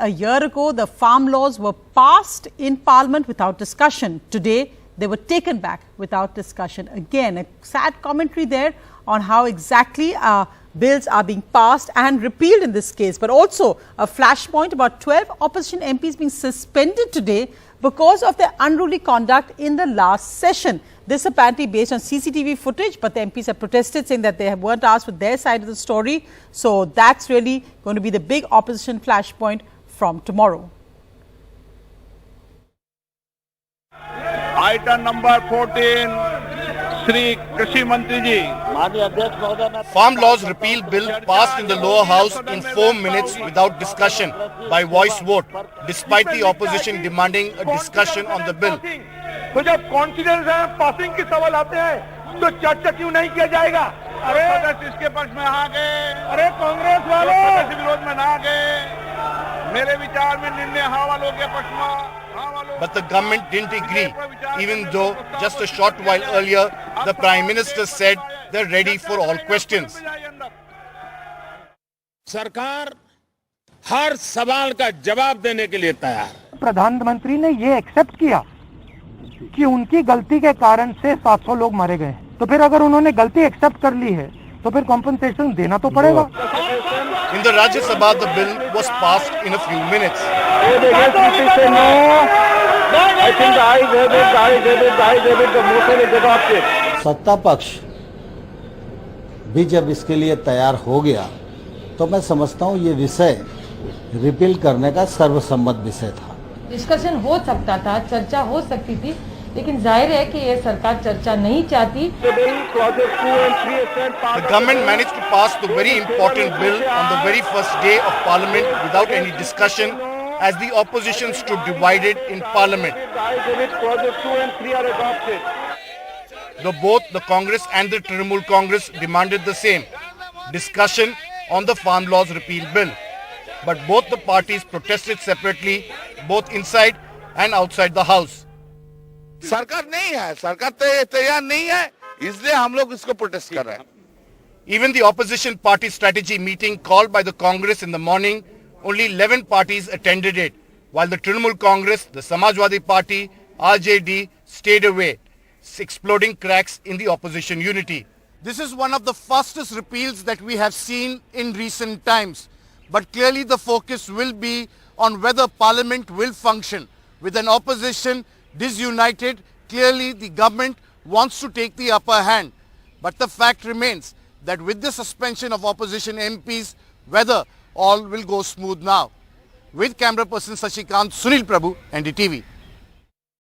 a year ago, the farm laws were passed in Parliament without discussion. Today, they were taken back without discussion. Again, a sad commentary there on how exactly bills are being passed and repealed in this case. But also a flashpoint about 12 opposition MPs being suspended today because of their unruly conduct in the last session. This apparently based on CCTV footage, but the MPs have protested, saying that they weren't asked for their side of the story. So that's really going to be the big opposition flashpoint from tomorrow. Item number 14, Shri Krishi Mantri ji. Farm Laws Repeal Bill passed in the lower house in 4 minutes without discussion by voice vote, despite the opposition demanding a discussion on the bill. तो जब confidence है passing के सवाल आते हैं तो चर्चा क्यों नहीं किया जाएगा? अरे सदस्य इसके पक्ष में आ गए, अरे कांग्रेस वालों सदस्य विरोध में ना गए। मेरे विचार में निर्णय हाँ वालों के पक्ष में। But the government didn't agree, even though just a short while earlier the Prime Minister said they're ready for all questions. सरकार हर सवाल का जवाब देने के लिए तैयार है। प्रधानमंत्री ने ये एक्सेप्ट किया कि उनकी गलती के कारण से 700 लोग मारे गए, तो फिर अगर उन्होंने गलती एक्सेप्ट कर ली है तो फिर कॉम्पनसेशन देना तो पड़ेगा। In the Rajya Sabha, the bill was passed in a few minutes. सत्ता पक्ष भी जब इसके लिए तैयार हो गया तो मैं समझता हूँ ये विषय रिपील करने का सर्वसम्मत विषय था। डिस्कशन हो सकता था, चर्चा हो सकती थी, लेकिन जाहिर है कि ये सरकार चर्चा नहीं चाहती। The government managed to pass the very important bill on the very first day of Parliament without any discussion, as the opposition stood divided in Parliament. Both the Congress and the Trinamool Congress demanded the same, discussion on the Farm Laws Repeal Bill. But both the parties protested separately, both inside and outside the house. सरकार नहीं है, सरकार तैयार नहीं है, इसलिए हम लोग इसको प्रोटेस्ट कर रहे हैं। Even the opposition party strategy meeting called by the Congress in the morning, only 11 parties attended it, while the Trinamool Congress, the Samajwadi Party, RJD stayed away, exploding cracks in the opposition unity. This is one of the fastest repeals that we have seen in recent times, but clearly the focus will be on whether Parliament will function. With an opposition disunited, clearly the government wants to take the upper hand. But the fact remains that with the suspension of opposition MPs, whether all will go smooth now. With camera person Sashikant, Sunil Prabhu, NDTV.